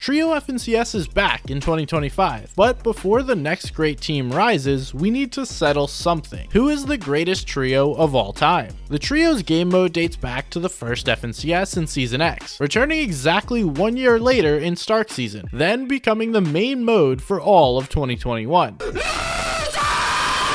Trio FNCS is back in 2025, but before the next great team rises, we need to settle something. Who is the greatest trio of all time? The trio's game mode dates back to the first FNCS in Season X, returning exactly 1 year later in Stark Season, then becoming the main mode for all of 2021.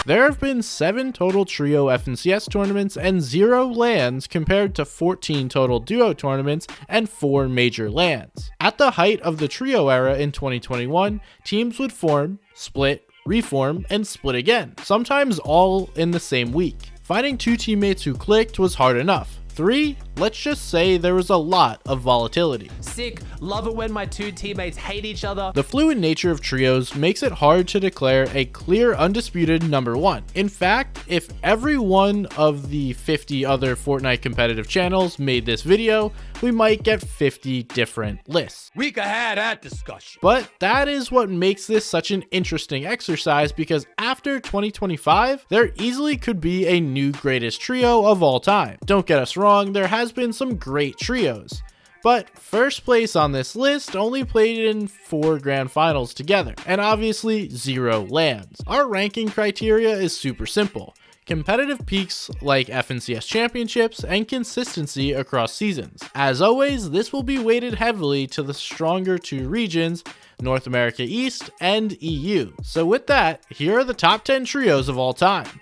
There have been 7 total Trio FNCS tournaments and 0 LANs compared to 14 total Duo tournaments and 4 major LANs. At the height of the Trio era in 2021, teams would form, split, reform, and split again, sometimes all in the same week. Finding 2 teammates who clicked was hard enough. 3, let's just say there was a lot of volatility. Sick, love it when my 2 teammates hate each other. The fluid nature of trios makes it hard to declare a clear undisputed number 1. In fact, if every one of the 50 other Fortnite competitive channels made this video, we might get 50 different lists. We could have that discussion. But that is what makes this such an interesting exercise, because after 2025, there easily could be a new greatest trio of all time. Don't get us wrong, there has been some great trios, but first place on this list only played in 4 grand finals together, and obviously 0 LANs. Our ranking criteria is super simple: competitive peaks like FNCS championships and consistency across seasons. As always, this will be weighted heavily to the stronger 2 regions, North America East and EU. So with that, here are the top 10 trios of all time.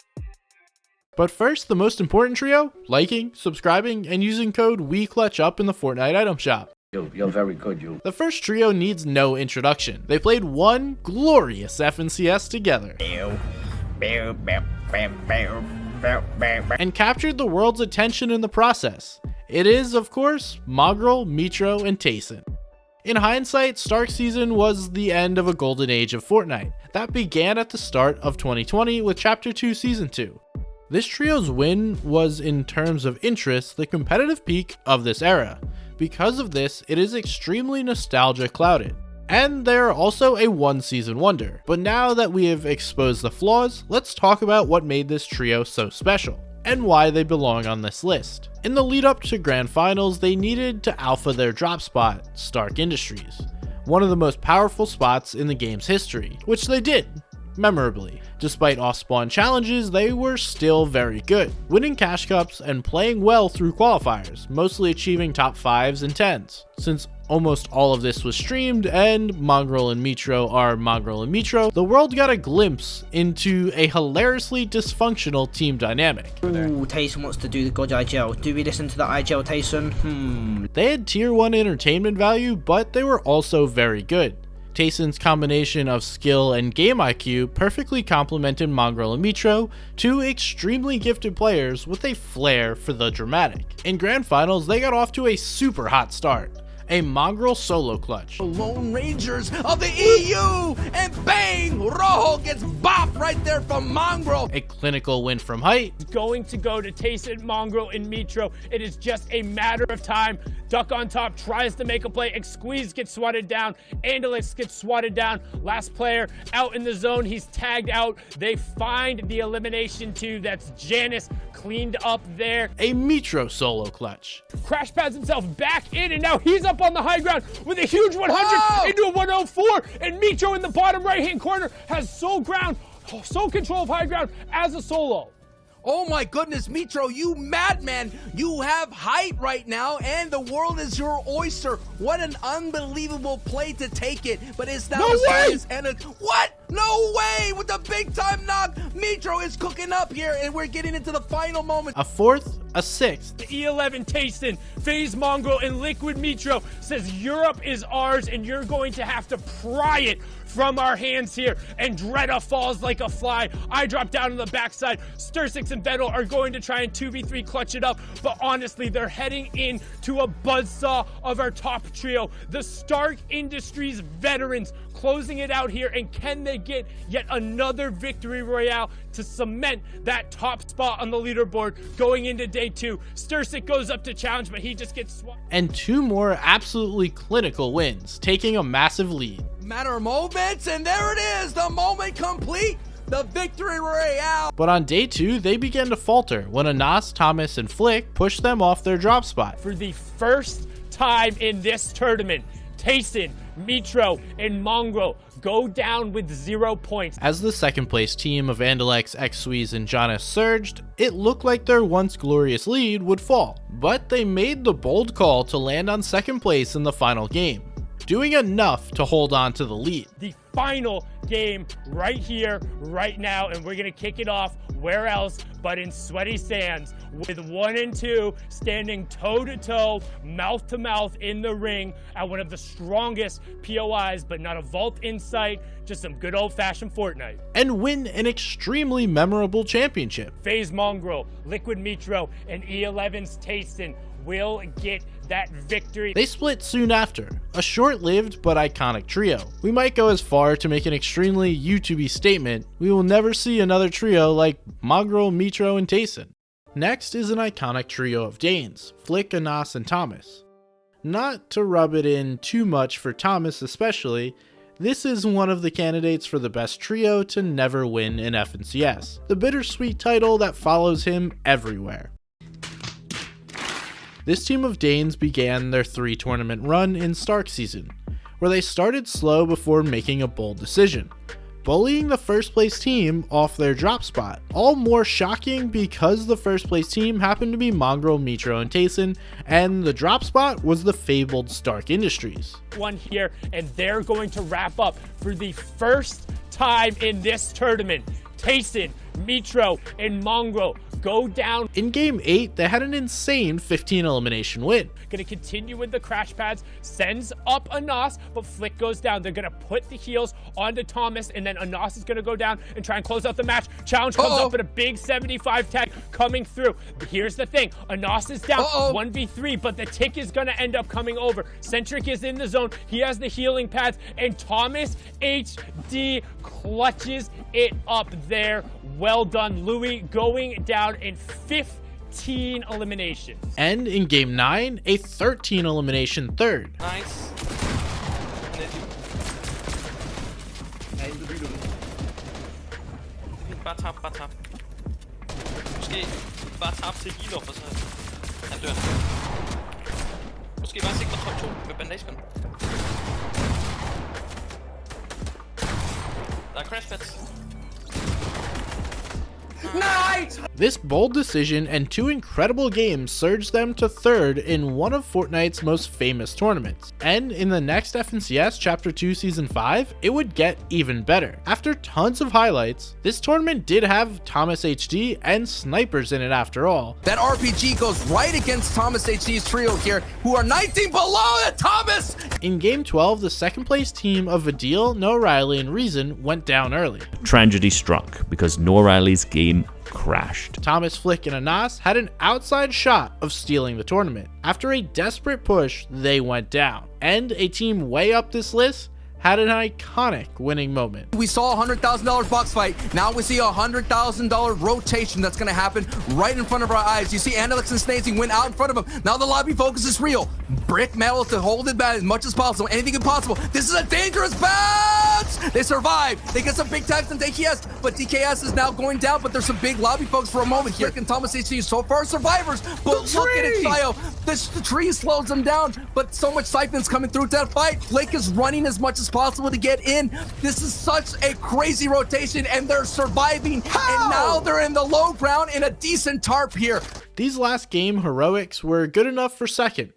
But first, the most important trio: liking, subscribing, and using code WeClutchUp in the Fortnite item shop. You're very good, you. The first trio needs no introduction. They played one glorious FNCS together and captured the world's attention in the process. It is, of course, Mongrel, Mitro, and Tayson. In hindsight, Stark Season was the end of a golden age of Fortnite that began at the start of 2020 with Chapter 2 Season 2. This trio's win was, in terms of interest, the competitive peak of this era. Because of this, it is extremely nostalgia clouded. And they're also a 1-season wonder. But now that we have exposed the flaws, let's talk about what made this trio so special, and why they belong on this list. In the lead up to Grand Finals, they needed to alpha their drop spot, Stark Industries, one of the most powerful spots in the game's history, which they did, memorably. Despite off-spawn challenges, they were still very good, winning cash cups and playing well through qualifiers, mostly achieving top 5s and 10s. Since almost all of this was streamed and Mongrel and Mitro are Mongrel and Mitro, the world got a glimpse into a hilariously dysfunctional team dynamic. Ooh, Tayson wants to do the God IGL. Do we listen to the IGL, Tayson? They had tier 1 entertainment value, but they were also very good. Tayson's combination of skill and game IQ perfectly complemented Mongrel and Mitro, 2 extremely gifted players with a flair for the dramatic. In Grand Finals, they got off to a super hot start. A Mongrel solo clutch. The Lone Rangers of the EU, and bang! Rojo gets bopped right there from Mongrel. A clinical win from height. Going to go to Tayson, Mongrel, and Mitro. It is just a matter of time. Duck on top tries to make a play. Squeeze gets swatted down. Andalix gets swatted down. Last player out in the zone. He's tagged out. They find the elimination 2. That's Janice cleaned up there. A Mitro solo clutch. Crash pads himself back in, and now he's up on the high ground with a huge 100 into a 104, and Mitro in the bottom right-hand corner has sole control of high ground as a solo. Oh my goodness, Mitro, you madman. You have height right now, and the world is your oyster. What an unbelievable play to take it. But it's now what? No way! With the big time knock, Mitro is cooking up here, and we're getting into the final moment. A 4th, a 6th. The E11 Tayson, FaZe Mongrel, and Liquid Mitro says Europe is ours, and you're going to have to pry it from our hands here. And Dreda falls like a fly. I drop down on the backside. Stursix and Vettel are going to try and 2v3 clutch it up, but honestly, they're heading in to a buzzsaw of our top trio, the Stark Industries veterans, closing it out here. And can they get yet another victory royale to cement that top spot on the leaderboard going into day 2? Stursik goes up to challenge, but he just gets swapped. And 2 more absolutely clinical wins, taking a massive lead. Matter of moments, and there it is, the moment complete, the victory royale. But on day 2, they began to falter when Anas, Thomas, and Flick pushed them off their drop spot. For the first time in this tournament, Tayson Mitro, and Mongrel go down with 0 points. As the second place team of Andalex, Xsuiz, and Jonas surged, it looked like their once glorious lead would fall. But they made the bold call to land on second place in the final game, doing enough to hold on to the lead. The final game right here, right now, and we're gonna kick it off where else but in Sweaty Sands, with 1 and 2 standing toe-to-toe, mouth-to-mouth in the ring at one of the strongest POIs, but not a vault in sight, just some good old-fashioned Fortnite. And win an extremely memorable championship. FaZe Mongrel, Liquid Mitro, and E11's Tayson will get that victory. They split soon after, a short-lived but iconic trio. We might go as far to make an extremely YouTubey statement: we will never see another trio like Mongrel, Mitro, and Tayson. Next is an iconic trio of Danes, Flick, Anas, and Thomas. Not to rub it in too much for Thomas especially, this is one of the candidates for the best trio to never win in FNCS, the bittersweet title that follows him everywhere. This team of Danes began their 3-tournament run in Stark season, where they started slow before making a bold decision, bullying the first place team off their drop spot. All more shocking because the first place team happened to be Mongrel, Mitro, and Tayson, and the drop spot was the fabled Stark Industries. One here, and they're going to wrap up for the first time in this tournament. Tayson, Mitro, and Mongrel go down. In game 8, they had an insane 15 elimination win. Gonna continue with the crash pads, sends up Anas, but Flick goes down. They're gonna put the heals onto Thomas, and then Anas is gonna go down and try and close out the match. Challenge comes up with a big 75 tag coming through. Here's the thing, Anas is down 1v3, but the tick is gonna end up coming over. Centric is in the zone, he has the healing pads, and Thomas HD clutches it up there. Well done, Louis, going down in 15 eliminations. And in game 9, a 13 elimination third. Nice. Bare tab. Måske bare tab til heal op, og så han dør. Måske bare sikre top 2 med bandagegun. Der er crash pads. Nice! This bold decision and 2 incredible games surged them to 3rd in one of Fortnite's most famous tournaments. And in the next FNCS Chapter 2 Season 5, it would get even better. After tons of highlights, this tournament did have Thomas HD and snipers in it after all. That RPG goes right against Thomas HD's trio here, who are 19 below the Thomas! In game 12, the second place team of Adil, No Riley, and Reason went down early. Tragedy struck because No Riley's game crashed. Thomas, Flick, and Anas had an outside shot of stealing the tournament. After a desperate push, they went down. And a team way up this list had an iconic winning moment. We saw a $100,000 box fight. Now we see a $100,000 rotation that's going to happen right in front of our eyes. You see Antics and Snazing went out in front of him. Now the lobby focus is real. Brick metal to hold it back as much as possible. Anything impossible. This is a dangerous bounce. They survive. They get some big tags from DKS, but DKS is now going down, but there's some big lobby folks for a moment here. And Thomas HC so far survivors, but look at it, Tayo. The tree slows them down, but so much siphon's coming through that fight. Blake is running as much as possible to get in. This is such a crazy rotation, and they're surviving. And now they're in the low ground in a decent tarp here. These last game heroics were good enough for second,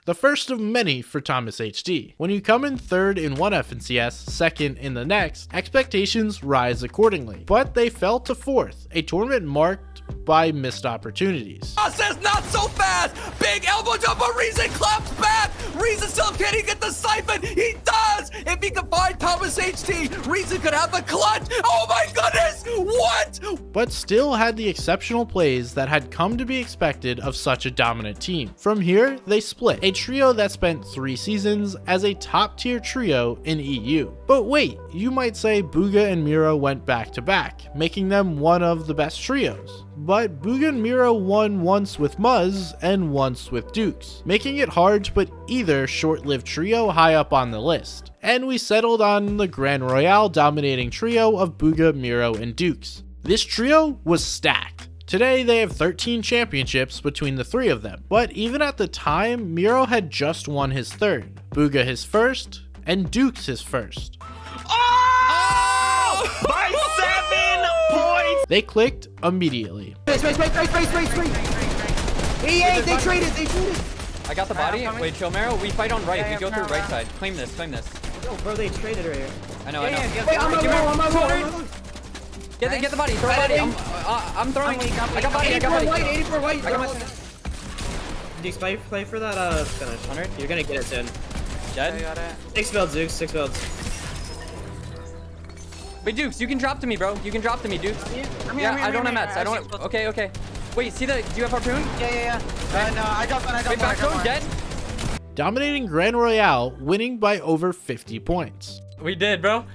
the first of many for Thomas HD. When you come in third in one FNCS, second in the next, expectations rise accordingly. But they fell to fourth, a tournament marked by missed opportunities. Says not so fast. Big elbow jump, but Reason claps back. Reason still can he get the siphon? He does. If he can find Thomas HD, Reason could have the clutch. Oh my goodness, what? But still had the exceptional plays that had come to be expected of such a dominant team. From here, they split, a trio that spent 3 seasons as a top tier trio in EU. But wait, you might say Bugha and Miro went back to back, making them one of the best trios. But Bugha and Miro won once with Muzz and once with Dukes, making it hard to put either short-lived trio high up on the list. And we settled on the Grand Royale dominating trio of Bugha, Miro, and Dukes. This trio was stacked. Today they have 13 championships between the 3 of them, but even at the time, Miro had just won his 3rd, Bugha his 1st, and Dukes his first. Oh! By 7 points! They clicked immediately. Wait. They traded. I got the body. Wait, Chomero, we fight on right. We go through right side. Claim this. Yo, bro, they traded right here. I know. Wait, I'm on. Get the body. Throw a body. I'm throwing. I got body. 84 white. I got my Dukes, play for that finish. 100. You're gonna get it soon. dead. 6 builds, Dukes. 6 builds. Wait, Dukes, you can drop to me, bro. You can drop to me, Dukes. Yeah, I don't have mats. I don't. Okay. Wait, see the? Do you have harpoon? Yeah. No, I got one. Wait, back row, dead. Dominating Grand Royale, winning by over 50 points. We did, bro.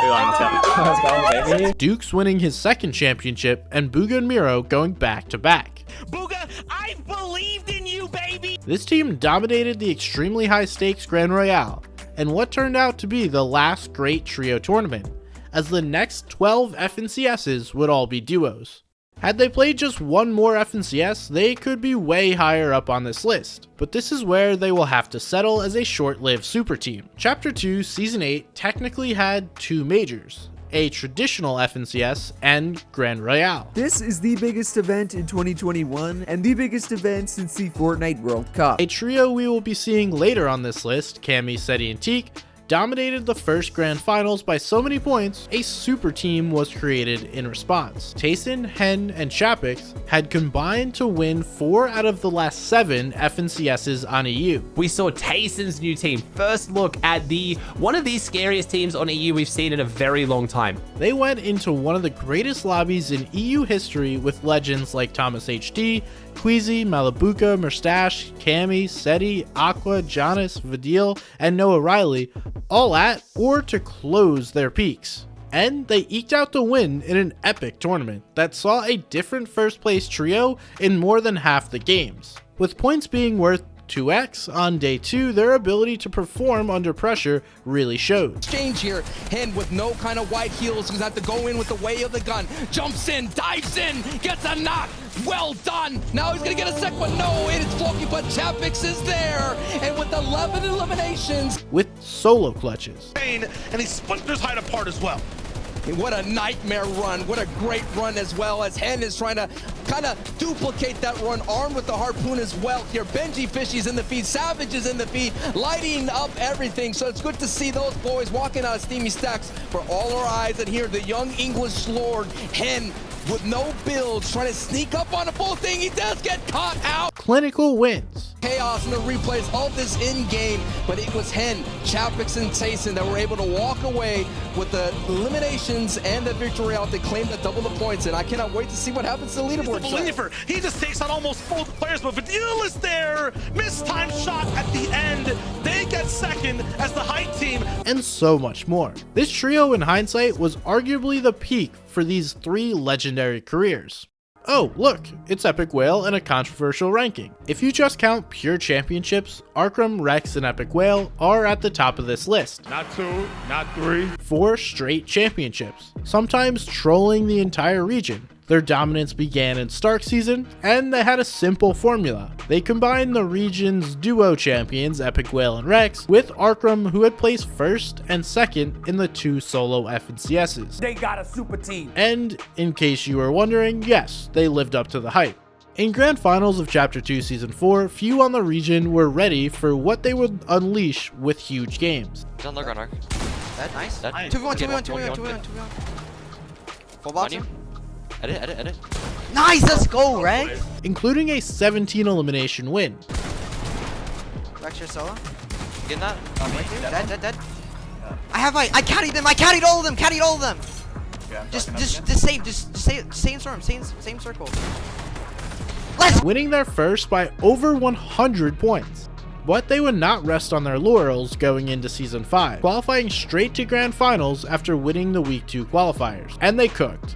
Let's go, baby. Dukes winning his second championship, and Booga and Miro going back to back. Booga, I believed in you, baby. This team dominated the extremely high stakes Grand Royale, and what turned out to be the last great trio tournament, as the next 12 FNCSs would all be duos. Had they played just one more FNCS, they could be way higher up on this list, but this is where they will have to settle as a short-lived super team. Chapter 2 Season 8 technically had 2 majors, a traditional FNCS and Grand Royale. This is the biggest event in 2021 and the biggest event since the Fortnite World Cup. A trio we will be seeing later on this list, Cammy, Seti, and Teak, dominated the first grand finals by so many points, a super team was created in response. Tayson, Hen, and Chapix had combined to win 4 out of the last 7 FNCSs on EU. We saw Tayson's new team. First look at one of the scariest teams on EU we've seen in a very long time. They went into one of the greatest lobbies in EU history with legends like Thomas HT, Queasy, Malabuka, Merstash, Cammy, Seti, Aqua, Jonas, Vadil, and Noah Riley, all at or to close their peaks. And they eked out the win in an epic tournament that saw a different first place trio in more than half the games. With points being worth 2x on day 2, their ability to perform under pressure really showed. Exchange here. Hen with no kind of white heels. He's going to have to go in with the way of the gun. Jumps in, dives in, gets a knock. Well done. Now he's going to get a second one. No, it is Floki, but Chapix is there. And with 11 eliminations. With solo clutches. And he splinters hide apart as well. What a nightmare run. What a great run, as well as Hen is trying to kind of duplicate that run, armed with the harpoon as well here. Benji Fishy's in the feed, Savage is in the feed, lighting up everything. So it's good to see those boys walking out of steamy stacks for all our eyes. And here, the young English Lord, Hen, with no builds, trying to sneak up on the full thing. He does get caught out. Clinical wins. Chaos in the replays of this in-game, but it was Hen, Chapix, and Tayson that were able to walk away with the eliminations and the victory out. They claimed to double the points, and I cannot wait to see what happens to the leaderboard. He's a believer. He just takes on almost both players, but Vadil is there. Mistimed shot at the end. They get second as the Height team. And so much more. This trio in hindsight was arguably the peak for these 3 legendary careers. Oh, look, it's Epic Whale and a controversial ranking. If you just count pure championships, Arkram, Rex, and Epic Whale are at the top of this list. Not 2, not 3. 4 straight championships, sometimes trolling the entire region. Their dominance began in Stark season, and they had a simple formula. They combined the region's duo champions, Epic Whale and Rex, with Arkram, who had placed first and second in the 2 solo FNCSs. They got a super team. And in case you were wondering, yes, they lived up to the hype. In Grand Finals of Chapter 2 Season 4, few on the region were ready for what they would unleash with huge games. Don't look on arc. That nice. 2v1, 2v1, 2v1, 2v1, 2v1. Full bottom. Edit. Nice, let's go, Rex. Including a 17 elimination win. Rex, your solo. Getting that? Dead. I carried them. I carried all of them. Just stay in storm. Same circle. Winning their first by over 100 points. But they would not rest on their laurels going into Season 5, qualifying straight to Grand Finals after winning the Week 2 qualifiers. And they cooked.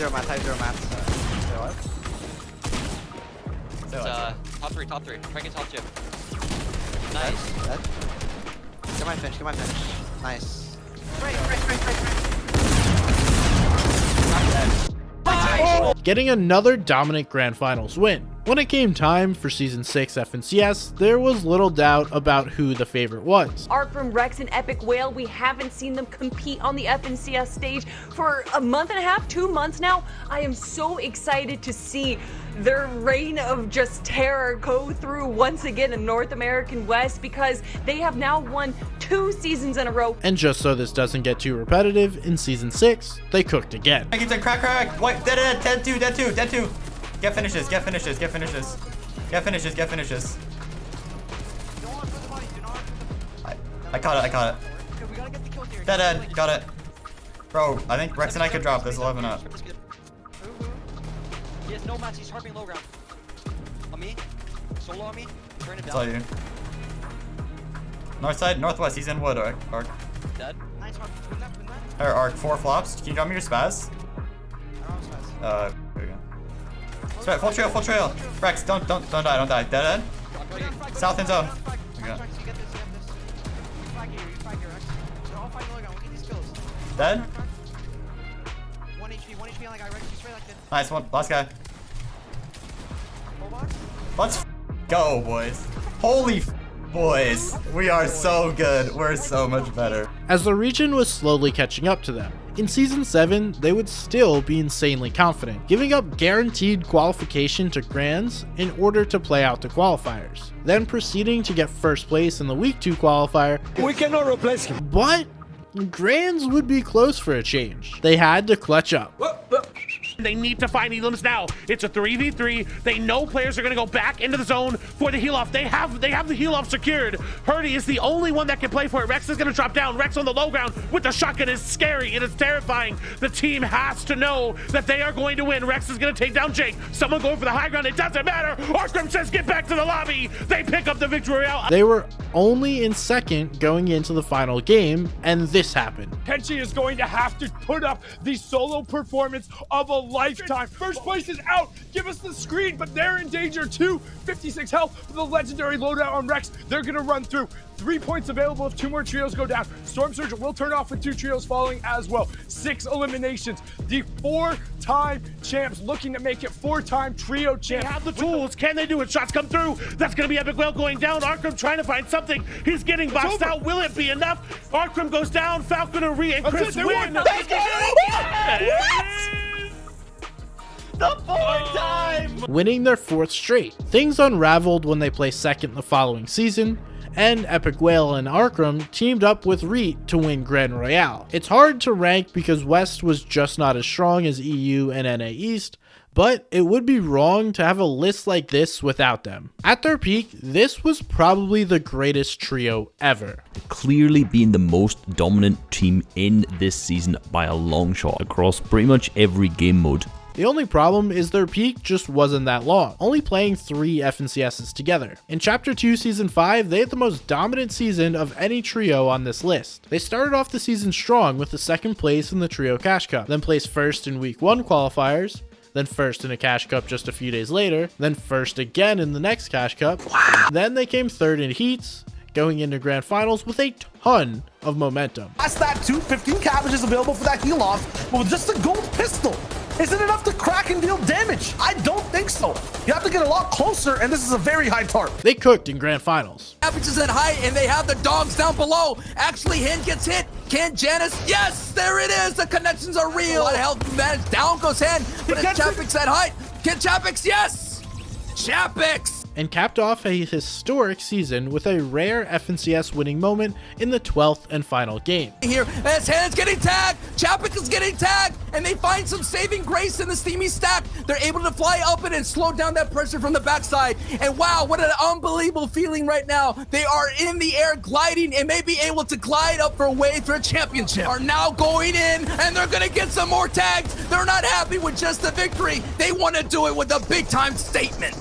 Type 0 mats. Top 3. Try and get top 2. Nice. Get my finish. Nice. Getting another dominant Grand Finals win. When it came time for Season 6 FNCS, there was little doubt about who the favorite was. Artfrom, Rex, and Epic Whale, we haven't seen them compete on the FNCS stage for a month and a half, 2 months now. I am so excited to see their reign of just terror go through once again in North American West, because they have now won 2 seasons in a row. And just so this doesn't get too repetitive, in Season 6, they cooked again. Crack. What? Dead 2. Get finishes. Get finishes. I caught it. Dead. Got it. Bro, I think Rex and I could drop this 11 up. He has no match, he's harping low ground. On me. Solo on me. Turn him down. Saw you. North side, northwest, he's in wood, arc. Dead. Nice harp. Win that. Arc, 4 flops. Can you drop me your spaz? There we go. Straight, full trail. Rex, don't die. Dead. South end zone. Okay. Dead. 1 HP on that guy, Rex. He's straight like this. Nice one. Last guy. Let's go, boys. Holy boys. We are so good. We're so much better. As the region was slowly catching up to them, in Season 7, they would still be insanely confident, giving up guaranteed qualification to Grands in order to play out the qualifiers, then proceeding to get first place in the Week 2 qualifier. We cannot replace him. But Grands would be close for a change. They had to clutch up. They need to find Elims now. It's a 3v3. They know players are going to go back into the zone for the heal off. They have the heal off secured. Hurdy is the only one that can play for it. Rex is going to drop down. Rex on the low ground with the shotgun is scary. It is terrifying. The team has to know that they are going to win. Rex is going to take down Jake. Someone going for the high ground. It doesn't matter. Artfrom says get back to the lobby. They pick up the victory out. They were only in second going into the final game, and this happened. Kenshi is going to have to put up the solo performance of a lifetime. First place is out. Give us the screen, but they're in danger too. 56 health with the legendary loadout on Rex. They're going to run through. 3 points available if 2 more trios go down. Storm Surge will turn off with 2 trios falling as well. 6 eliminations. The 4-time champs looking to make it 4-time trio champs. They have the tools. Can they do it? Shots come through. That's going to be Epic Whale going down. Artfrom trying to find something. He's getting boxed out. Will it be enough? Artfrom goes down. Falcon and Ree and Chris win. The 4th time! Winning their 4th straight. Things unraveled when they placed second the following season, and Epic Whale and Artfrom teamed up with Reet to win Grand Royale. It's hard to rank because West was just not as strong as EU and NA East, but it would be wrong to have a list like this without them. At their peak, this was probably the greatest trio ever. Clearly being the most dominant team in this season by a long shot across pretty much every game mode. The only problem is their peak just wasn't that long, only playing 3 FNCSs together. In Chapter 2 Season 5, they had the most dominant season of any trio on this list. They started off the season strong with the 2nd place in the Trio Cash Cup, then placed 1st in Week 1 qualifiers, then 1st in a Cash Cup just a few days later, then 1st again in the next Cash Cup. Wow. Then they came 3rd in Heats, going into Grand Finals with a ton of momentum. That's that 215 cabbages available for that heal off, but with just a gold pistol. Is it enough to crack and deal damage? I don't think so. You have to get a lot closer, and this is a very high tarp. They cooked in Grand Finals. Averages at height, and they have the dogs down below. Actually, Hen gets hit. Can Janice? Yes, there it is. The connections are real. A lot of health managed. Down goes Hen, but it's Chapix at height. Can Chapix? Yes! Chapix! And capped off a historic season with a rare FNCS winning moment in the 12th and final game. Here, as Hannah's getting tagged, Chapik is getting tagged, and they find some saving grace in the steamy stack. They're able to fly up it and slow down that pressure from the backside. And wow, what an unbelievable feeling right now. They are in the air gliding and may be able to glide up for a way for a championship. Are now going in, and they're gonna get some more tags. They're not happy with just the victory. They want to do it with a big time statement.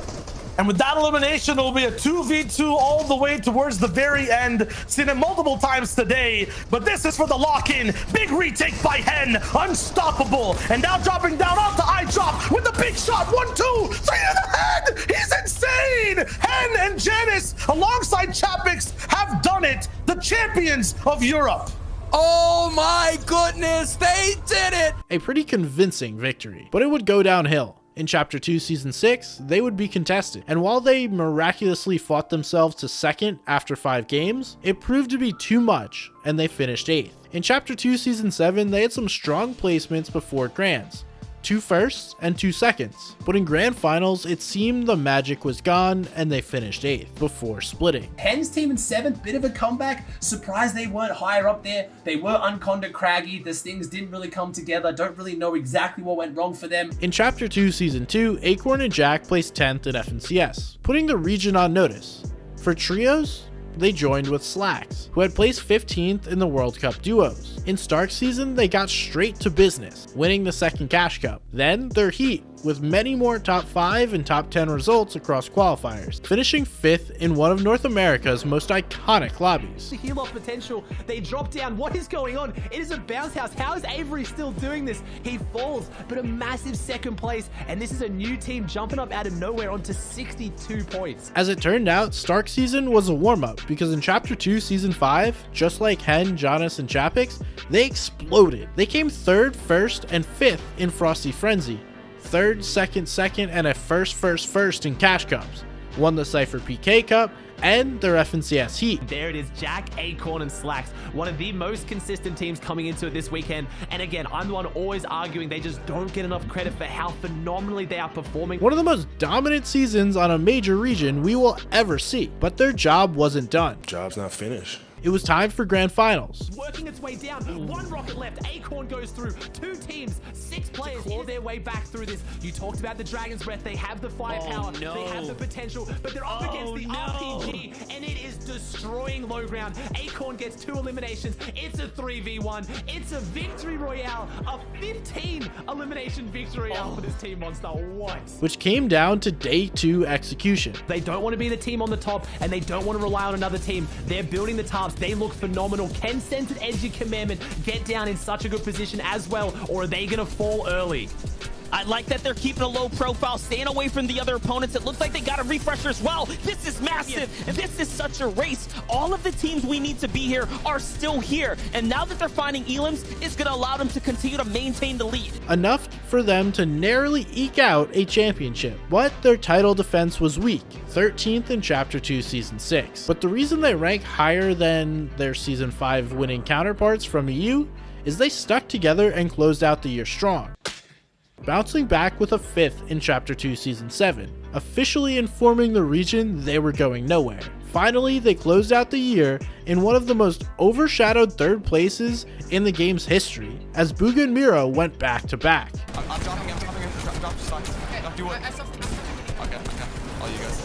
And with that elimination, it will be a 2v2 all the way towards the very end. Seen it multiple times today, but this is for the lock-in. Big retake by Hen, unstoppable. And now dropping down onto iDrop with the big shot. 1, 2, 3 to the head. He's insane. Hen and Janice, alongside Chapix, have done it. The champions of Europe. Oh my goodness, they did it! A pretty convincing victory, but it would go downhill. In Chapter 2 Season 6, they would be contested, and while they miraculously fought themselves to second after 5 games, it proved to be too much, and they finished 8th. In Chapter 2 Season 7, they had some strong placements before Grands, 2 firsts and 2 seconds, but in Grand Finals, it seemed the magic was gone and they finished 8th before splitting. Hen's team in 7th, bit of a comeback. Surprised they weren't higher up there. They were unconda craggy. These things didn't really come together. Don't really know exactly what went wrong for them. In Chapter 2 Season 2, Acorn and Jack placed 10th in FNCS, putting the region on notice. For trios, they joined with Slacks, who had placed 15th in the World Cup duos. In Stark season, they got straight to business, winning the second Cash Cup. Then their Heat, with many more top 5 and top 10 results across qualifiers, finishing 5th in one of North America's most iconic lobbies. To heal off potential, they drop down. What is going on? It is a bounce house. How is Avery still doing this? He falls, but a massive 2nd place, and this is a new team jumping up out of nowhere onto 62 points. As it turned out, Stark season was a warm-up, because in Chapter 2 Season 5, just like Hen, Jonas, and Chapix, they exploded. They came 3rd, 1st, and 5th in Frosty Frenzy, 3rd, 2nd, 2nd, and a 1st, 1st, 1st in Cash Cups, won the Cypher PK Cup, and their FNCS Heat. There it is, Jack, Acorn, and Slacks, one of the most consistent teams coming into it this weekend. And again, I'm the one always arguing they just don't get enough credit for how phenomenally they are performing. One of the most dominant seasons on a major region we will ever see, but their job wasn't done. Job's not finished. It was time for Grand Finals. Working its way down, 1 rocket left, Acorn goes through, 2 teams, 6 players claw their way back through this. You talked about the Dragon's Breath, they have the firepower, they have the potential, but they're up against the RPG, and it is destroying low ground. Acorn gets 2 eliminations, it's a 3v1, it's a victory royale, a 15 elimination victory royale for this team monster. What? Which came down to day 2 execution. They don't want to be the team on the top, and they don't want to rely on another team. They're building the tarps. They look phenomenal. Can Centered Edgy Commandment get down in such a good position as well, or are they going to fall early? I like that they're keeping a low profile, staying away from the other opponents. It looks like they got a refresher as well. This is massive. This is such a race. All of the teams we need to be here are still here. And now that they're finding elims, it's going to allow them to continue to maintain the lead. Enough for them to narrowly eke out a championship, but their title defense was weak, 13th in Chapter 2 Season 6. But the reason they rank higher than their Season 5 winning counterparts from EU is they stuck together and closed out the year strong, bouncing back with a 5th in Chapter 2 Season 7, officially informing the region they were going nowhere. Finally, they closed out the year in one of the most overshadowed 3rd places in the game's history, as Booga and Miro went back to back. I'm dropping, drop stocks. Okay, do it. Okay, all you guys.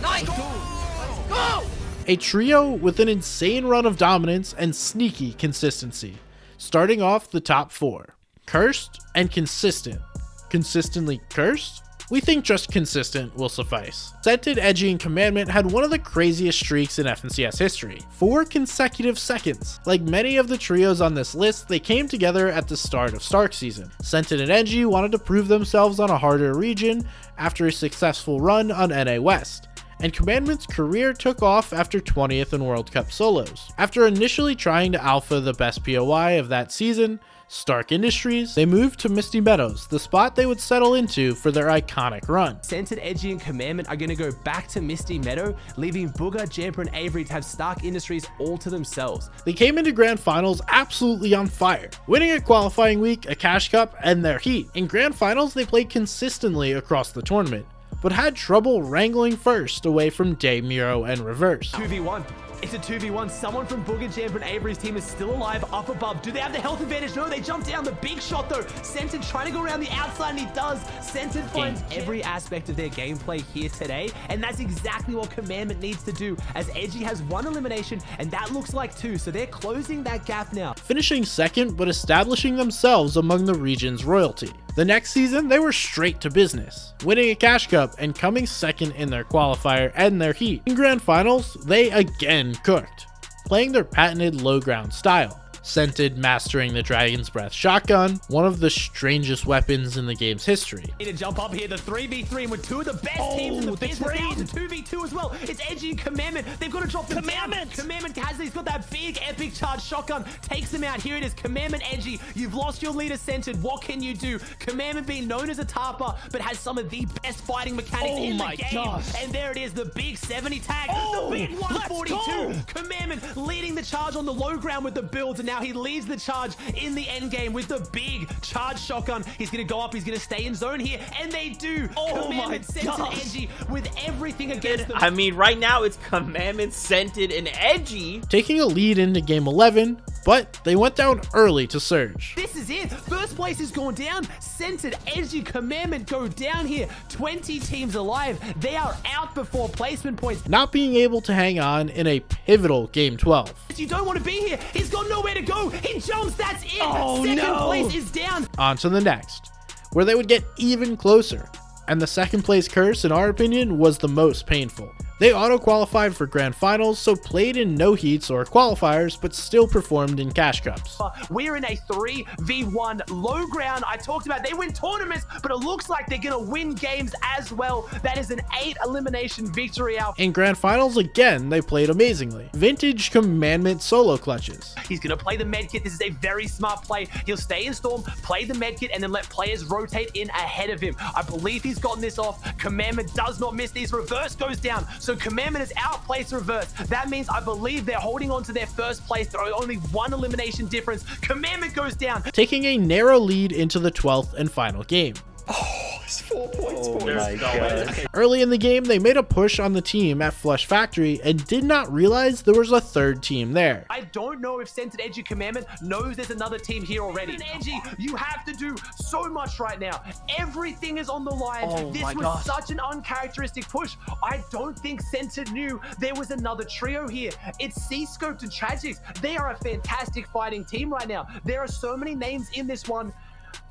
Nice! Go! A trio with an insane run of dominance and sneaky consistency, starting off the top 4. Cursed and consistent. Consistently cursed? We think just consistent will suffice. Scented, Edgy, and Commandment had one of the craziest streaks in FNCS history, 4 consecutive seconds. Like many of the trios on this list, they came together at the start of Stark season. Scented and Edgy wanted to prove themselves on a harder region after a successful run on NA West, and Commandment's career took off after 20th in World Cup solos. After initially trying to alpha the best POI of that season, Stark Industries, they moved to Misty Meadows, the spot they would settle into for their iconic run. Scented, Edgy, and Commandment are going to go back to Misty Meadow, leaving Booga, Jamper, and Avery to have Stark Industries all to themselves. They came into Grand Finals absolutely on fire, winning a qualifying week, a Cash Cup, and their Heat. In Grand Finals, they played consistently across the tournament, but had trouble wrangling first away from Day, Miro, and Reverse. 2v1. It's a 2v1. Someone from Booga, Jamper, and Avery's team is still alive up above. Do they have the health advantage? No, they jump down. The big shot, though. Scented trying to go around the outside, and he does. Scented finds every aspect of their gameplay here today, and that's exactly what Commandment needs to do, as Edgy has 1 elimination, and that looks like 2, so they're closing that gap now. Finishing 2nd, but establishing themselves among the region's royalty. The next season, they were straight to business, winning a Cash Cup and coming 2nd in their qualifier and their Heat. In Grand Finals, they again cooked, playing their patented low ground style. Scented mastering the Dragon's Breath shotgun, one of the strangest weapons in the game's history. Need to jump up here, the 3v3, and with two of the best teams in the business. Now it's a 2v2 as well. It's Edgy and Commandment. They've got to drop them down. Commandment has, he's got that big epic charge shotgun. Takes them out. Here it is, Commandment Edgy. You've lost your leader Scented. What can you do? Commandment being known as a tarper, but has some of the best fighting mechanics in the game. Gosh. And there it is, the big 70 tag, the big 142. Commandment leading the charge on the low ground with the builds, and now he leads the charge in the end game with the big charge shotgun. He's going to go up. He's going to stay in zone here, and they do. Commandment Scented Edgy with everything against them. I mean, right now it's Commandment, Scented, and Edgy. Taking a lead into game 11, but they went down early to Surge. This is it. First place is gone down. Scented, Edgy, Commandment go down here. 20 teams alive. They are out before placement points. Not being able to hang on in a pivotal game 12. You don't want to be here. He's got nowhere to go. He jumps. That's it. Oh, Second place is down. On to the next, where they would get even closer. And the second place curse, in our opinion, was the most painful. They auto-qualified for grand finals, so played in no heats or qualifiers, but still performed in cash cups. We're in a 3v1 low ground. I talked about they win tournaments, but it looks like they're going to win games as well. That is an 8 elimination victory out. In grand finals, again, they played amazingly. Vintage Commandment solo clutches. He's going to play the medkit. This is a very smart play. He'll stay in Storm, play the medkit, and then let players rotate in ahead of him. I believe he's gotten this off. Commandment does not miss these. Reverse goes down. So Commandment is outplaced reverse. That means I believe they're holding on to their first place. There are only 1 elimination difference. Commandment goes down. Taking a narrow lead into the 12th and final game. Oh, it's 4 points. Oh my God. Early in the game, they made a push on the team at Flush Factory and did not realize there was a third team there. I don't know if Scented, Edgy, Commandment knows there's another team here already. And Edgy, you have to do so much right now. Everything is on the line. This was such an uncharacteristic push. I don't think Scented knew there was another trio here. It's C-Scoped and Tragics. They are a fantastic fighting team right now. There are so many names in this one.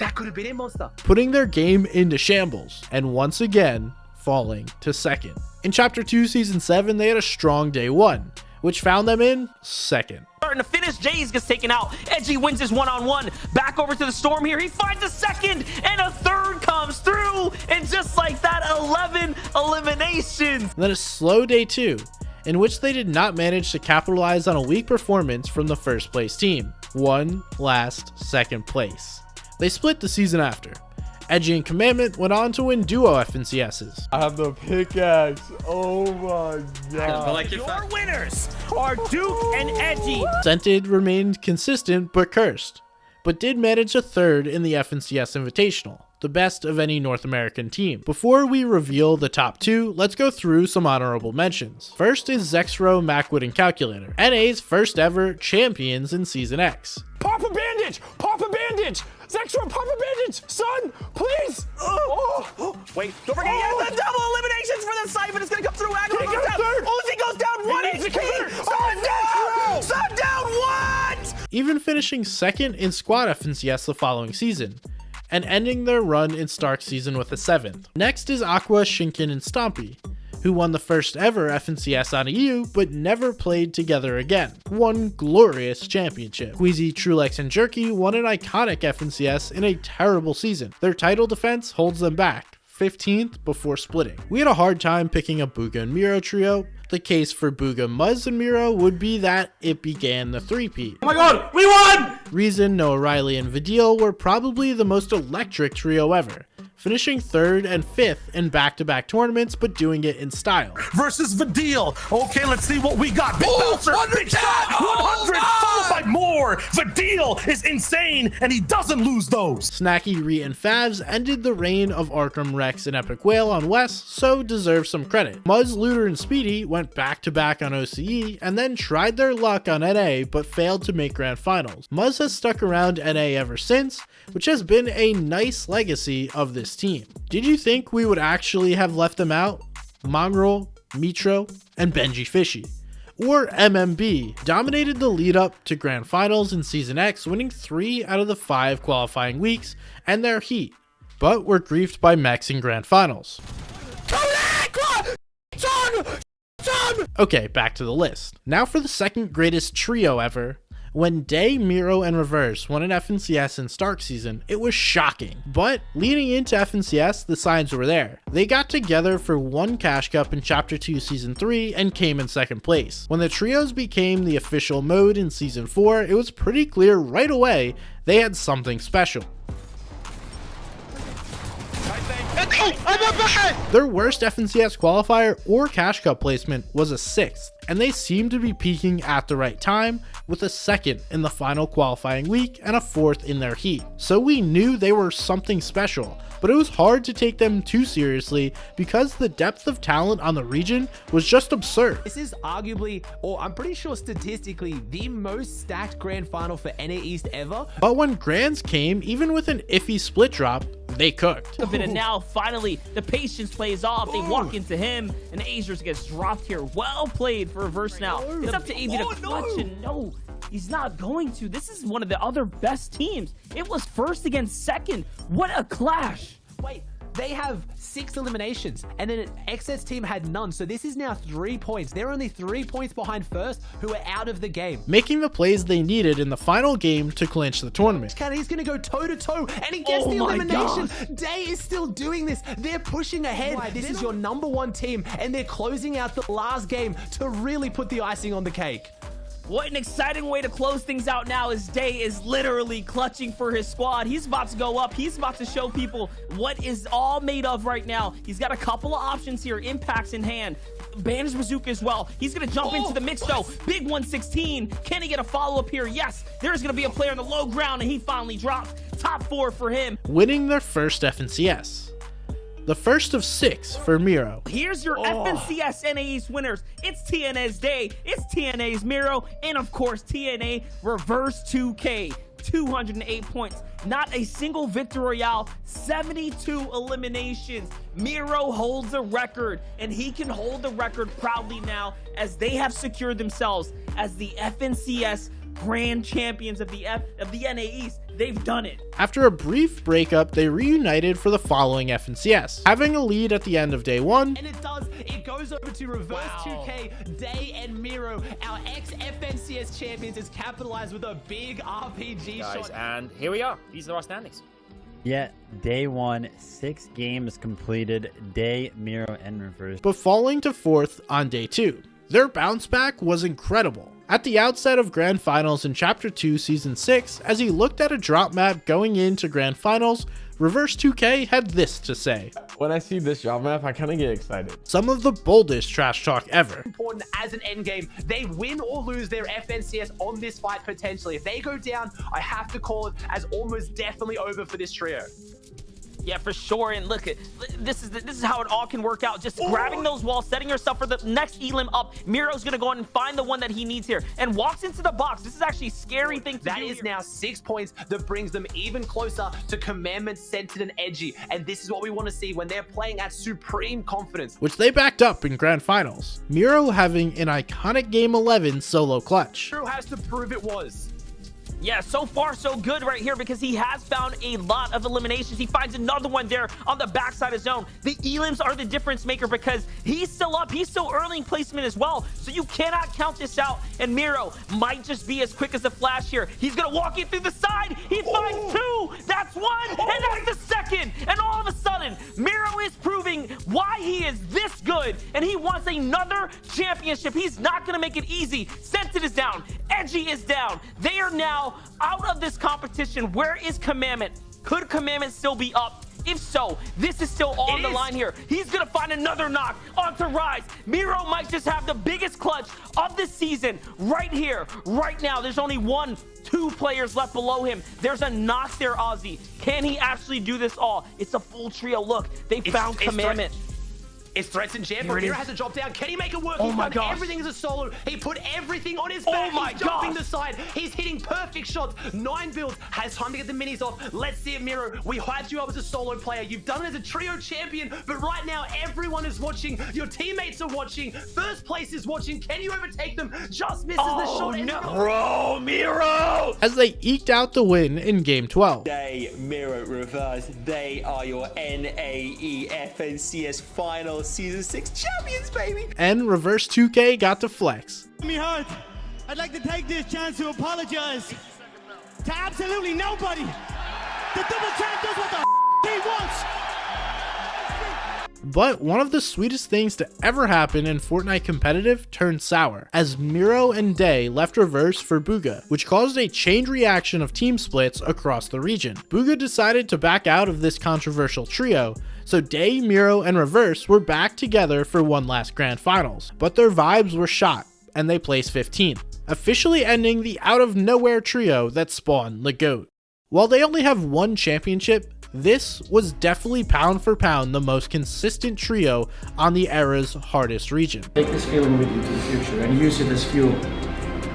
That could have been it, Monster. Putting their game into shambles, and once again, falling to second. In Chapter 2, Season 7, they had a strong day 1, which found them in second. Starting to finish, Jays gets taken out. Edgy wins his one-on-one. Back over to the Storm here. He finds a second, and a third comes through. And just like that, 11 eliminations. And then a slow day 2, in which they did not manage to capitalize on a weak performance from the first place team. One last second place. They split the season after. Edgy and Commandment went on to win duo FNCSs. I have the pickaxe. Oh my God. Your winners are Duke and Edgy. Scented remained consistent but cursed, but did manage a third in the FNCS Invitational, the best of any North American team. Before we reveal the top 2, let's go through some honorable mentions. First is Zexro, Macwood, and Calculator, NA's first ever champions in Season X. Pop a bandage! Pop a bandage! Zexro, pop a bandage! Son, please! Wait, don't forget, he has the double eliminations for the Siphon. It's gonna come through. Agro goes down. Uzi goes down. 1 HP. Sun down. What? Even finishing second in Squad FNCS the following season, and ending their run in Stark season with a 7th. Next is Aqua, Shinken, and Stompy, who won the first ever FNCS on EU, but never played together again. One glorious championship. Queasy, Trulex, and Jerky won an iconic FNCS in a terrible season. Their title defense holds them back, 15th before splitting. We had a hard time picking a Booga and Miro trio. The case for Booga, Muzz, and Miro would be that it began the 3-peat. Oh my God, we won! Reason, Noah Riley, and Vidil were probably the most electric trio ever, finishing 3rd and 5th in back-to-back tournaments, but doing it in style. Versus Vidil. Okay, let's see what we got. Big bouncer, big shot, 100, followed by more. Vidil is insane, and he doesn't lose those. Snacky, Ree, and Favs ended the reign of Arkham, Rex, and Epic Whale on Wes, so deserve some credit. Muzz, Looter, and Speedy went back-to-back on OCE, and then tried their luck on NA, but failed to make grand finals. Muzz has stuck around NA ever since, which has been a nice legacy of this team. Did you think we would actually have left them out? Mongrel, Mitro, and Benji Fishy, or MMB, dominated the lead up to grand finals in Season X, winning 3 out of the 5 qualifying weeks and their heat, but were griefed by Mex in grand finals. Okay, back to the list. Now for the second greatest trio ever, When Day, Miro, and Reverse won an FNCS in Stark season, it was shocking. But leading into FNCS, the signs were there. They got together for one Cash Cup in Chapter 2 Season 3 and came in second place. When the trios became the official mode in Season 4, it was pretty clear right away they had something special. Their worst FNCS qualifier or Cash Cup placement was a 6th, and they seemed to be peaking at the right time, with a 2nd in the final qualifying week and a 4th in their heat. So we knew they were something special, but it was hard to take them too seriously because the depth of talent on the region was just absurd. This is arguably, or I'm pretty sure statistically, the most stacked grand final for NA East ever. But when Grands came, even with an iffy split drop, they cooked. And now finally the patience plays off. They walk into him and Azers gets dropped here. Well played for Reverse now. It's up to AV to clutch, and no, he's not going to. This is one of the other best teams. It was first against second. What a clash. Wait, they have 6 eliminations, and then XS team had none, so this is now 3 points. They're only 3 points behind first, who are out of the game. Making the plays they needed in the final game to clinch the tournament. He's going to go toe-to-toe, and he gets the elimination. Day is still doing this. They're pushing ahead. This is your #1 team, and they're closing out the last game to really put the icing on the cake. What an exciting way to close things out now, as Day is literally clutching for his squad. He's about to go up. He's about to show people what is all made of right now. He's got a couple of options here. Impacts in hand. Bandage Bazooka as well. He's going to jump into the mix though. Big 116. Can he get a follow-up here? Yes. There's going to be a player on the low ground, and he finally dropped. Top 4 for him. Winning their first FNCS. The first of 6 for Miro. Here's your FNCS NA East winners. It's TNA's Day, it's TNA's Miro, and of course TNA Reverse 2K. 208 points, not a single victory royale, 72 eliminations. Miro holds the record, and he can hold the record proudly now, as they have secured themselves as the FNCS grand champions of the NA East. They've done it. After a brief breakup, they reunited for the following FNCS, having a lead at the end of day 1. And it goes over to Reverse 2K, Day, and Miro. Our ex-FNCS champions is capitalized with a big RPG shot. And here we are. These are our standings. Yeah, day 1, 6 games completed. Day, Miro, and Reverse. But falling to 4th on day 2. Their bounce back was incredible. At the outset of Grand Finals in Chapter 2 Season 6, as he looked at a drop map going into Grand Finals, Reverse 2K had this to say. When I see this drop map, I kind of get excited. Some of the boldest trash talk ever. Important as an endgame, they win or lose their FNCS on this fight potentially. If they go down, I have to call it as almost definitely over for this trio. Yeah, for sure. And look, this is how it all can work out. Just grabbing those walls, setting yourself for the next elim up. Miro's gonna go in and find the one that he needs here, and walks into the box. This is actually a scary thing to do. That is now 6 points that brings them even closer to Commandment, Centered, and Edgy. And this is what we want to see when they're playing at supreme confidence, which they backed up in Grand Finals. Miro having an iconic Game 11 solo clutch. Miro has to prove it was. Yeah, so far so good right here, because he has found a lot of eliminations. He finds another one there on the backside of zone. The elims are the difference maker, because he's still up. He's still early in placement as well, so you cannot count this out. And Miro might just be as quick as a flash here. He's gonna walk in through the side. He finds 2. That's 1, and that's the 2nd. And all of a sudden, Miro is proving why he is this good, and he wants another championship. He's not gonna make it easy. Scented is down. Edgy is down. They are now out of this competition. Where is Commandment? Could Commandment still be up? If so, this is still on the line here. He's gonna find another knock onto Rise. Miro might just have the biggest clutch of the season right here, right now. There's only 2 players left below him. There's a knock there, Aussie. Can he actually do this all? It's a full trio. Look, they found Commandment. It's threats and jam, but Miro has to drop down. Can he make it work? Oh He's my done gosh. everything as a solo. He put everything on his back. Oh my He's jumping gosh. the side. He's hitting perfect shots. 9 builds. Has time to get the minis off. Let's see it, Miro. We hyped you up as a solo player. You've done it as a trio champion, but right now everyone is watching. Your teammates are watching. First place is watching. Can you overtake them? Just misses the shot. No. Bro, Miro! As they eked out the win in Game 12. Day, Miro, Reverse. They are your NAE FNCS Final Season 6 champions, baby. And Reverse 2K got to flex. Me hard. I'd like to take this chance to apologize to absolutely nobody. The double champ does what the he wants. But one of the sweetest things to ever happen in Fortnite competitive turned sour, as Miro and Day left Reverse for Bugha, which caused a chain reaction of team splits across the region. Bugha decided to back out of this controversial trio, so Day, Miro, and Reverse were back together for one last grand finals, but their vibes were shot, and they placed 15th, officially ending the out-of-nowhere trio that spawned the GOAT. While they only have one championship, this was definitely pound for pound the most consistent trio on the era's hardest region. Take this feeling with you to the future and use it as fuel.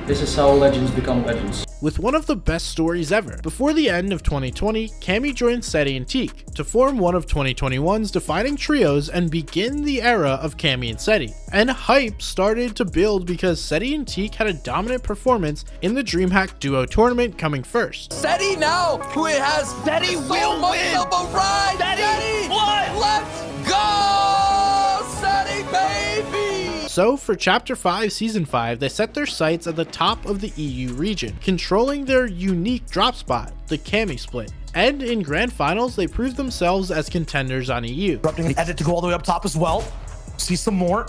This is how legends become legends. With one of the best stories ever. Before the end of 2020, Cammy joined Seti and Teak to form one of 2021's defining trios and begin the era of Cammy and Seti. And hype started to build because Seti and Teak had a dominant performance in the DreamHack Duo tournament coming first. Seti now, who has Seti will win. Of a ride. Seti, what? Let's go, Seti, baby! So for Chapter 5 Season 5, they set their sights at the top of the EU region, controlling their unique drop spot, the Cammy split. And in Grand Finals, they proved themselves as contenders on EU. Interrupting the edit to go all the way up top as well. See some more.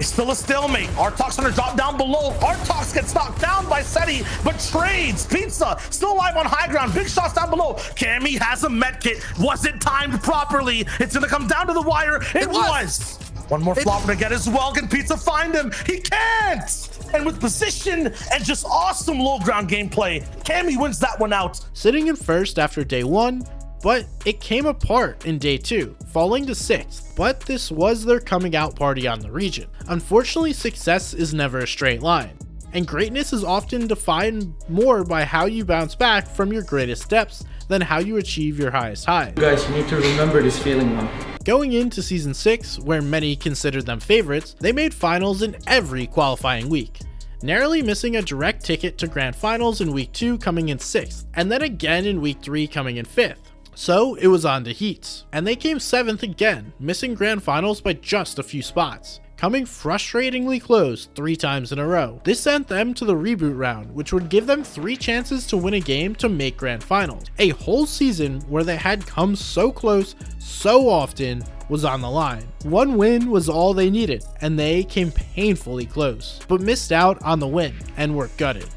It's still a stalemate. Artox gonna drop down below. Artox gets knocked down by Seti, but trades. Pizza still alive on high ground. Big shots down below. Cammy has a med kit. Was it timed properly? It's gonna come down to the wire. It was. One more flopper to get as well. Can Pizza find him? He can't! And with position and just awesome low ground gameplay, Cammy wins that one out. Sitting in first after day 1, but it came apart in day 2, falling to 6th. But this was their coming out party on the region. Unfortunately, success is never a straight line, and greatness is often defined more by how you bounce back from your greatest depths than how you achieve your highest highs. You guys, you need to remember this feeling now. Going into Season 6, where many considered them favorites, they made finals in every qualifying week, narrowly missing a direct ticket to Grand Finals in Week 2 coming in 6th, and then again in Week 3 coming in 5th. So it was on to heats, and they came 7th again, missing Grand Finals by just a few spots, coming frustratingly close 3 times in a row. This sent them to the reboot round, which would give them 3 chances to win a game to make Grand Finals. A whole season where they had come so close so often was on the line. One win was all they needed, and they came painfully close, but missed out on the win and were gutted.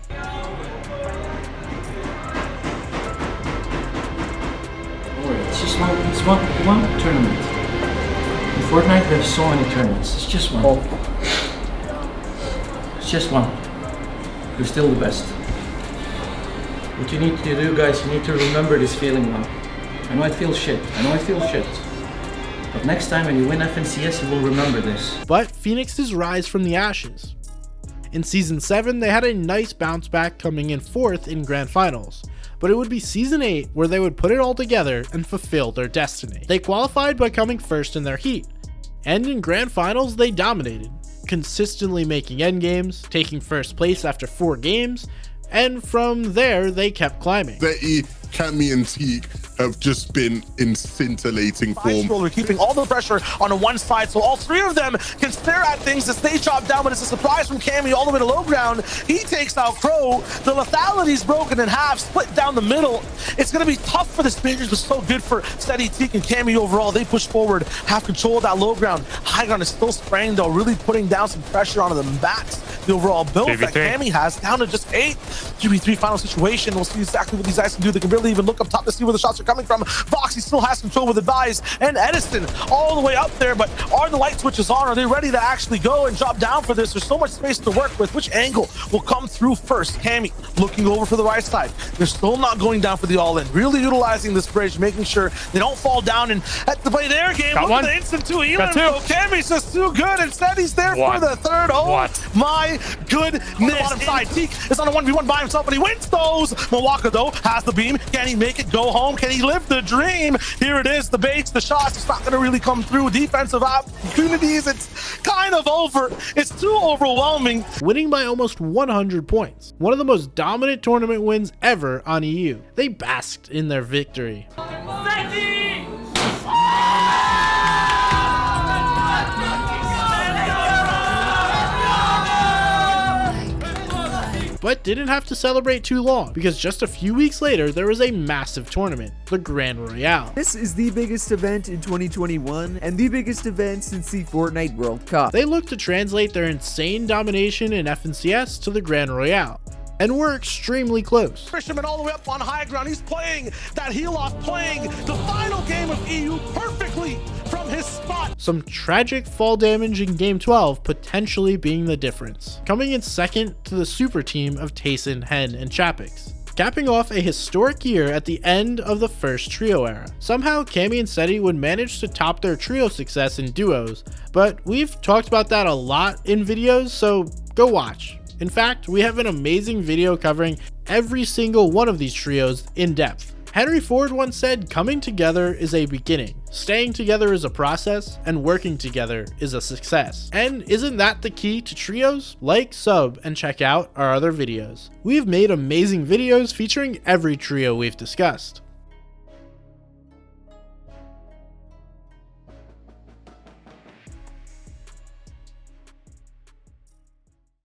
It's just one tournament. In Fortnite, we have so many tournaments. It's just one. It's just one. You're still the best. What you need to do, guys, you need to remember this feeling now. I know it feels shit. But next time when you win FNCS, you will remember this. But Phoenix's rise from the ashes. In Season 7, they had a nice bounce back coming in 4th in Grand Finals. But it would be Season 8 where they would put it all together and fulfill their destiny. They qualified by coming first in their heat, and in Grand Finals they dominated, consistently making endgames, taking first place after 4 games, and from there they kept climbing. Seti, Cammy, and Teak have just been in scintillating form. We're keeping all the pressure on one side, so all 3 of them can stare at things as they chop down, but it's a surprise from Cammy all the way to low ground. He takes out Crow. The lethality's broken in half, split down the middle. It's going to be tough for the Spaniards, but so good for Seti, Teak, and Cammy overall. They push forward, have control of that low ground. High ground is still spraying, though, really putting down some pressure onto the backs. The overall build that Cammy has down to just 8. 3v3 final situation. We'll see exactly what these guys can do. They can barely even look up top to see where the shots are coming from. Foxy still has control with the buys, and Edison all the way up there, but are the light switches on? Are they ready to actually go and drop down for this? There's so much space to work with. Which angle will come through first? Cammy looking over for the right side. They're still not going down for the all-in. Really utilizing this bridge, making sure they don't fall down and have to play their game. Look at the instant 2 Elam. Cammy's just too good. Instead, he's there for the 3rd. Oh my goodness. On the bottom side, Teak is on a 1v1 by himself, but he wins those. Milwaukee, though, has the beam. Can he make it go home? Can he live the dream? Here it is, the baits, the shots. It's not going to really come through. Defensive opportunities, it's kind of over. It's too overwhelming. Winning by almost 100 points. One of the most dominant tournament wins ever on EU. They basked in their victory. but didn't have to celebrate too long, because just a few weeks later there was a massive tournament, the Grand Royale. This is the biggest event in 2021 and the biggest event since the Fortnite World Cup. They look to translate their insane domination in FNCS to the Grand Royale, and we're extremely close. Fisherman all the way up on high ground. He's playing that heel off, playing the final game of EU perfectly from his spot. Some tragic fall damage in Game 12 potentially being the difference, coming in second to the super team of Tayson, Hen, and Chapix. Capping off a historic year at the end of the first trio era. Somehow Cammy and Seti would manage to top their trio success in duos, but we've talked about that a lot in videos, so go watch. In fact, we have an amazing video covering every single one of these trios in depth. Henry Ford once said, coming together is a beginning, staying together is a process, and working together is a success. And isn't that the key to trios? Like, sub, and check out our other videos. We've made amazing videos featuring every trio we've discussed.